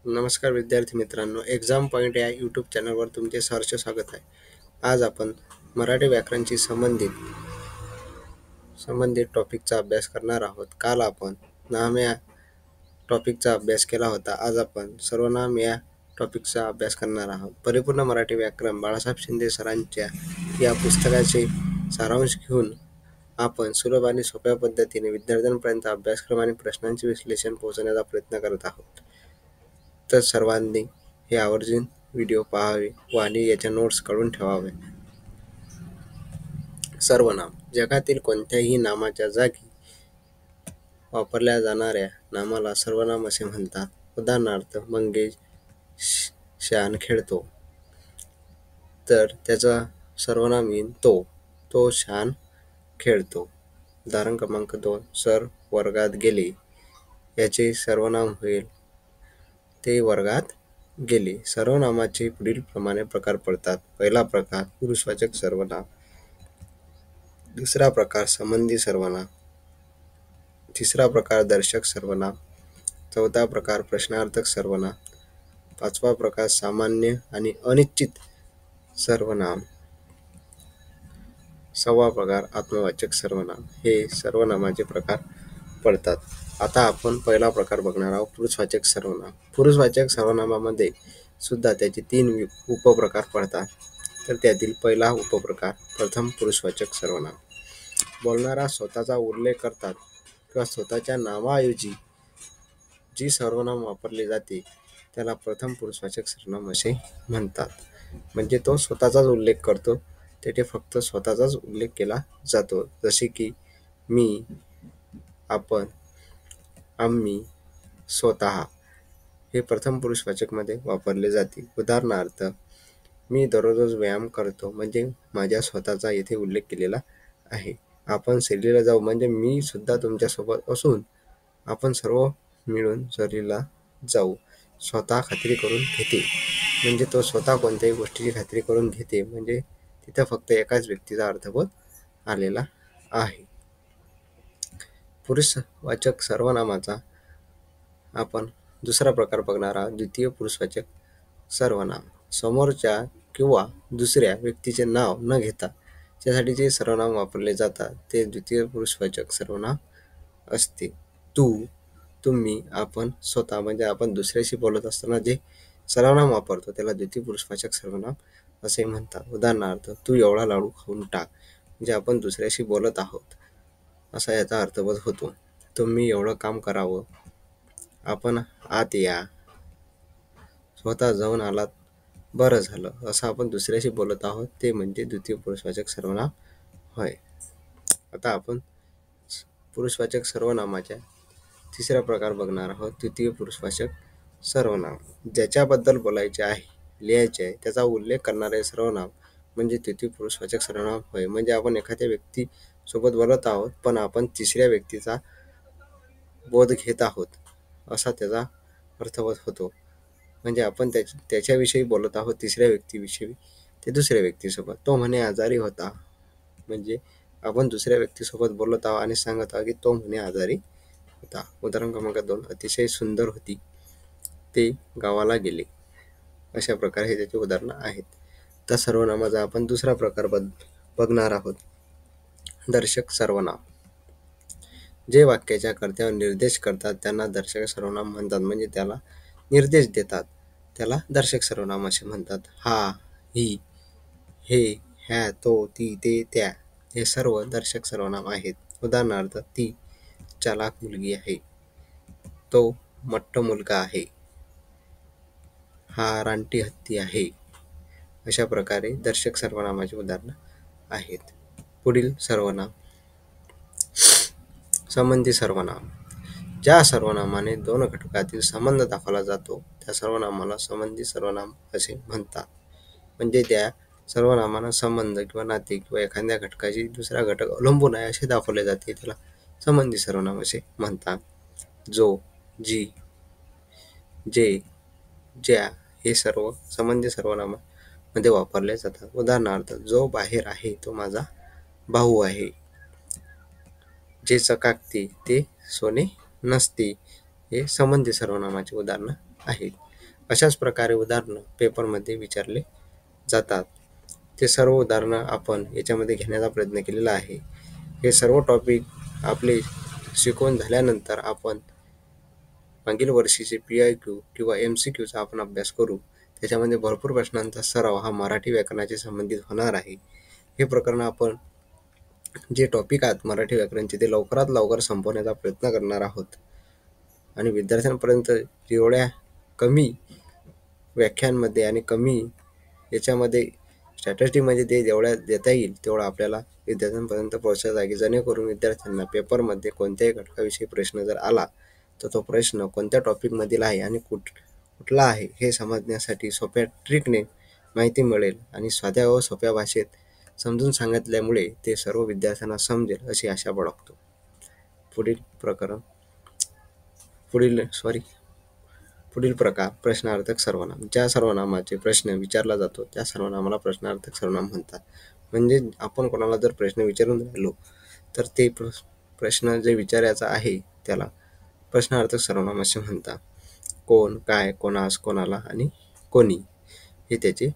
नमस्कार विद्यार्थी मित्रांनो, एक्झाम पॉईंट या यूट्यूब चॅनलवर तुमचे सहर्ष स्वागत आहे. आज आपण मराठी व्याकरणशी संबंधित टॉपिकचा अभ्यास करणार आहोत. काल आपण नाम या टॉपिकचा अभ्यास केला होता. आज आपण सर्वनाम या टॉपिकचा अभ्यास करणार आहोत. परिपूर्ण मराठी व्याकरण बाळासाहेब शिंदे सरांच्या या पुस्तकाचे सारांश घेऊन आपण सुलभ आणि सोप्या पद्धतीने विद्यार्थ्यांपर्यंत अभ्यासक्रम आणि प्रश्नांचे विश्लेषण पोहोचवण्याचा प्रयत्न करत आहोत. तर सर्वांनी हे आवर्जून व्हिडिओ पाहावे व आणि याच्या नोट्स काढून ठेवावे. सर्वनाम जगातील कोणत्याही नामाच्या जागी वापरल्या जाणाऱ्या नामाला सर्वनाम असे म्हणतात. उदाहरणार्थ, मंगेश शान खेळतो, तर त्याचा सर्वनाम येईल तो शान खेळतो. उदाहरण क्रमांक 2, सर वर्गात गेले, याचे सर्वनाम होईल ते वर्गात गेले. सर्वनामाचे पुढील प्रमाणे प्रकार पडतात. पहिला प्रकार पुरुषवाचक सर्वनाम, दुसरा प्रकार संबंधी सर्वनाम, तिसरा प्रकार दर्शक सर्वनाम, चौथा प्रकार प्रश्नार्थक सर्वनाम, पाचवा प्रकार सामान्य आणि अनिश्चित सर्वनाम, सहावा प्रकार आत्मवाचक सर्वनाम. हे सर्वनामाचे प्रकार पडतात. आता आपण पहिला प्रकार बघणार आहोत, पुरुषवाचक सर्वनाम. पुरुषवाचक सर्वनामामध्ये सुद्धा त्याचे 3 उपप्रकार पडतात. तर त्यातील पहिला उपप्रकार प्रथम पुरुषवाचक सर्वनाम. बोलणारा स्वतःचा उल्लेख करतात किंवा स्वतःच्या नावाऐवजी जी सर्वनाम वापरले जाते त्याला प्रथम पुरुषवाचक सर्वनाम असे म्हणतात. म्हणजे तो स्वतःचाच उल्लेख करतो, तेथे फक्त स्वतःचाच उल्लेख केला जातो. जसे की मी, आपण, आम्ही, स्वतः हे प्रथम पुरुषवाचकमध्ये वापरले जाते. उदाहरणार्थ, मी दररोज व्यायाम करतो, म्हणजे माझ्या स्वतःचा येथे उल्लेख केलेला आहे. आपण सहलीला जाऊ, म्हणजे मी सुद्धा तुमच्यासोबत असून आपण सर्व मिळून सहलीला जाऊ. स्वतः खात्री करून घेते, म्हणजे तो स्वतः कोणत्याही गोष्टीची खात्री करून घेते, म्हणजे तिथं फक्त एकाच व्यक्तीचा अर्थबोध आलेला आहे. पुरुषवाचक सर्वनामाचा आपण दुसरा प्रकार बघणार आहोत, द्वितीय पुरुषवाचक सर्वनाम. समोरच्या किंवा दुसऱ्या व्यक्तीचे नाव न घेता त्यासाठी जे सर्वनाम वापरले जातात ते द्वितीय पुरुषवाचक सर्वनाम असते. तू, तुम्ही, आपण, स्वतः म्हणजे आपण दुसऱ्याशी बोलत असताना जे सर्वनाम वापरतो त्याला द्वितीय पुरुषवाचक सर्वनाम असे म्हणतात. उदाहरणार्थ, तू एवढा लाडू खाऊन टाक, म्हणजे आपण दुसऱ्याशी बोलत आहोत असा याचा अर्थबोध होतो. तुम्ही एवढं काम करावं, आपण आत या, स्वतः जाऊन आलात, बरं झालं, असं आपण दुसऱ्याशी बोलत आहोत, ते म्हणजे द्वितीय पुरुषवाचक सर्वनाम होय. आता आपण पुरुषवाचक सर्वनामाच्या तिसरा प्रकार बघणार आहोत, तृतीय पुरुषवाचक सर्वनाम. ज्याच्याबद्दल बोलायचे आहे, लिहायचे आहे, त्याचा उल्लेख करणारे सर्वनाम म्हणजे तृतीय पुरुषवाचक सर्वनाम होय. म्हणजे आपण एखाद्या व्यक्ती सोबत बोलत आहोत, पण आपण तिसऱ्या व्यक्तीचा बोध घेत आहोत असा त्याचा अर्थबोध होतो. म्हणजे आपण त्याच्याविषयी बोलत आहोत, तिसऱ्या व्यक्तीविषयी, ते दुसऱ्या व्यक्तीसोबत. तो म्हणे आजारी होता, म्हणजे आपण दुसऱ्या व्यक्तीसोबत बोलत आहोत आणि सांगत आहोत की तो म्हणे आजारी होता. उदाहरण क्रमांक 2, अतिशय सुंदर होती, ते गावाला गेले. अशा प्रकारे हे त्याची उदाहरणं आहेत. त्या सर्वनामाचा आपण दुसरा प्रकार बघणार आहोत, दर्शक सर्वनाम. जे वाक्याच्या कर्त्यावर निर्देश करतात त्यांना दर्शक सर्वनाम म्हणतात. म्हणजे त्याला निर्देश देतात त्याला दर्शक सर्वनाम असे म्हणतात. हा, ही, हे, ह्या, तो, ती, ते, त्या हे सर्व दर्शक सर्वनाम आहेत. उदाहरणार्थ, ती चालाक मुलगी आहे, तो मट्ट मुलगा आहे, हा रानटी हत्ती आहे. अशा प्रकारे दर्शक सर्वनामाची उदाहरणं आहेत. पुढील सर्वनाम संबंधी सर्वनाम. ज्या सर्वनामाने 2 घटकातील संबंध दाखवला जातो त्या सर्वनामाला संबंधी सर्वनाम असे म्हणतात. म्हणजे त्या सर्वनामाना संबंध किंवा नाते किंवा एखाद्या घटकाची दुसरा घटक अवलंबून आहे असे दाखवले जाते, त्याला संबंधी सर्वनाम असे म्हणतात. जो, जी, जे, ज्या हे सर्व संबंधी सर्वनामामध्ये वापरले जातात. उदाहरणार्थ, जो बाहेर आहे तो माझा भाऊ आहे, जे चकाकते ते सोने नसते हे संबंधी सर्वनामाची उदाहरणं आहेत. अशाच प्रकारे उदाहरणं पेपरमध्ये विचारले जातात. ते सर्व उदाहरणं आपण याच्यामध्ये घेण्याचा प्रयत्न केलेला आहे. हे सर्व टॉपिक आपले शिकवून झाल्यानंतर आपण मागील वर्षीचे PIQ किंवा MCQचा आपण अभ्यास करू. त्याच्यामध्ये भरपूर प्रश्नांचा सराव हा मराठी व्याकरणाशी संबंधित होणार आहे. हे प्रकरण आपण जे टॉपिक आहेत मराठी व्याकरणचे ते लवकरात लवकर संपवण्याचा प्रयत्न करणार आहोत आणि विद्यार्थ्यांपर्यंत जेवढ्या कमी व्याख्यांमध्ये आणि कमी याच्यामध्ये स्ट्रॅटेजीमध्ये ते जेवढ्या देता येईल तेवढं आपल्याला विद्यार्थ्यांपर्यंत पोहोचायचं आहे, की जेणेकरून विद्यार्थ्यांना पेपरमध्ये कोणत्याही घटकाविषयी प्रश्न जर आला तर तो प्रश्न कोणत्या टॉपिकमधील आहे आणि कुठला आहे हे समजण्यासाठी सोप्या ट्रिकने माहिती मिळेल आणि साध्या व सोप्या भाषेत समजून सांगितल्यामुळे ते सर्व विद्यार्थ्यांना समजेल अशी आशा बाळगतो. पुढील प्रकार प्रश्नार्थक सर्वनाम. ज्या सर्वनामाचे प्रश्न विचारला जातो त्या सर्वनामाला प्रश्नार्थक सर्वनाम म्हणतात. म्हणजे आपण कोणाला जर प्रश्न विचारून राहिलो तर ते प्रश्न जे विचारायचा आहे त्याला प्रश्नार्थक सर्वनाम असे म्हणतात. कोण, काय, कोणास, कोणाला आणि कोणी हे त्याचे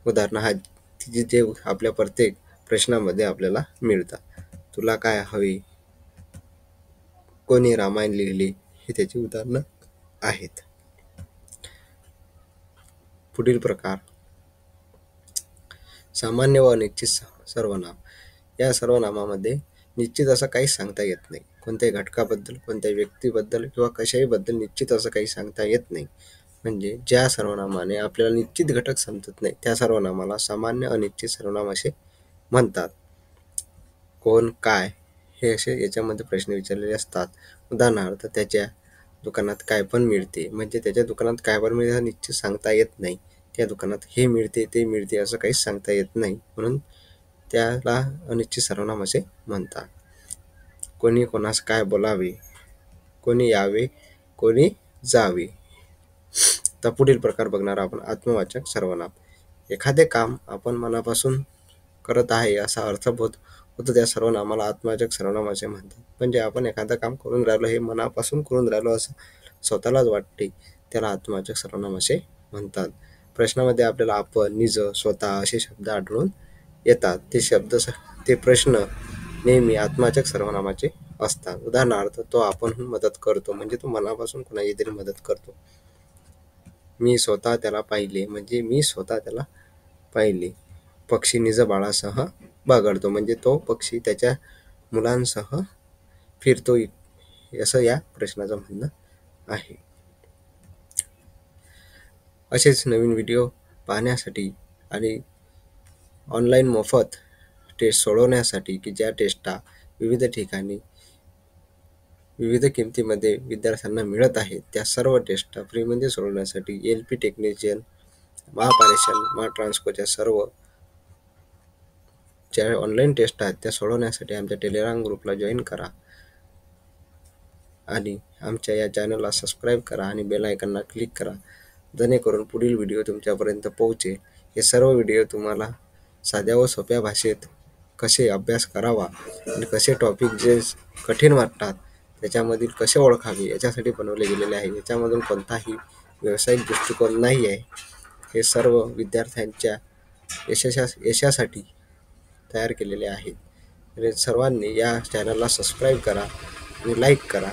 उदाहरणं आहेत जे आपल्या प्रत्येक प्रश्नामध्ये आपल्याला मिळतात. तुला काय हवे, कोणी रामायण लिहिले हे त्याची उदाहरणं आहेत. पुढील प्रकार सामान्य व अनिश्चित सर्वनाम. या सर्वनामामध्ये निश्चित असं काहीच सांगता येत नाही. कोणत्याही घटकाबद्दल, कोणत्याही व्यक्तीबद्दल किंवा कशाही बद्दल निश्चित असं काही सांगता येत नाही. म्हणजे ज्या सर्वनामाने आपल्याला निश्चित घटक समजत नाही त्या सर्वनामाला सामान्य अनिश्चित सर्वनाम असे म्हणतात. कोण, काय हे असे याच्यामध्ये प्रश्न विचारलेले असतात. उदाहरणार्थ त्याच्या दुकानात काय पण मिळते, म्हणजे त्याच्या दुकानात काय पण मिळते निश्चित सांगता येत नाही. त्या दुकानात हे मिळते ते मिळते असं काहीच सांगता येत नाही, म्हणून त्याला अनिश्चित सर्वनाम असे म्हणतात. कोणी कोणास काय बोलावे, कोणी यावे, कोणी जावे. तर पुढील प्रकार बघणार आपण आत्मवाचक सर्वनाम. एखादे काम आपण मनापासून करत आहे असा अर्थबोध होतो त्या सर्वनामाला आत्मवाचक सर्वनाम असे म्हणतात. म्हणजे आपण एखादं काम करून राहिलो हे मनापासून करून राहिलो असं स्वतःलाच वाटते त्याला आत्मवाचक सर्वनाम असे म्हणतात. प्रश्नामध्ये आपल्याला आपण, निज, स्वतः असे शब्द आढळून येतात. ते प्रश्न नेहमी आत्मवाचक सर्वनामाचे असतात. उदाहरणार्थ तो आपणहून मदत करतो, म्हणजे तो मनापासून कोणाची तरी मदत करतो. मी स्वतः त्याला पाहिले, म्हणजे मी स्वतः त्याला पाहिले. पक्षी निज बाळासह बागडतो, म्हणजे तो पक्षी त्याच्या मुलांसह फिरतो असं या प्रश्नाचं म्हणणं आहे. असेच नवीन व्हिडिओ पाहण्यासाठी आणि ऑनलाईन मोफत टेस्ट सोडवण्यासाठी की ज्या टेस्टा विविध ठिकाणी विविध किमतीमध्ये विद्यार्थ्यांना मिळत आहेत त्या सर्व टेस्टा फ्रीमध्ये सोडवण्यासाठी LP टेक्निशियन, महापारेषण, महाट्रान्सकोच्या सर्व ज्या ऑनलाईन टेस्ट आहेत त्या सोडवण्यासाठी आमच्या टेलिग्राम ग्रुपला जॉईन करा आणि आमच्या या चॅनलला सबस्क्राईब करा आणि बेल आयकॉनला क्लिक करा, जेणेकरून पुढील व्हिडिओ तुमच्यापर्यंत पोहोचेल. हे सर्व व्हिडिओ तुम्हाला साध्या व सोप्या भाषेत कसे अभ्यास करावा आणि कसे टॉपिक जे कठीण वाटतात त्याच्यामधील कसे ओळखावे याच्यासाठी बनवले गेलेले आहे. याच्यामधून कोणताही व्यावसायिक दृष्टिकोन नाही आहे. हे सर्व विद्यार्थ्यांच्या यशासाठी तयार केलेले आहेत. सर्वांनी या चॅनलला सबस्क्राईब करा आणि लाईक करा.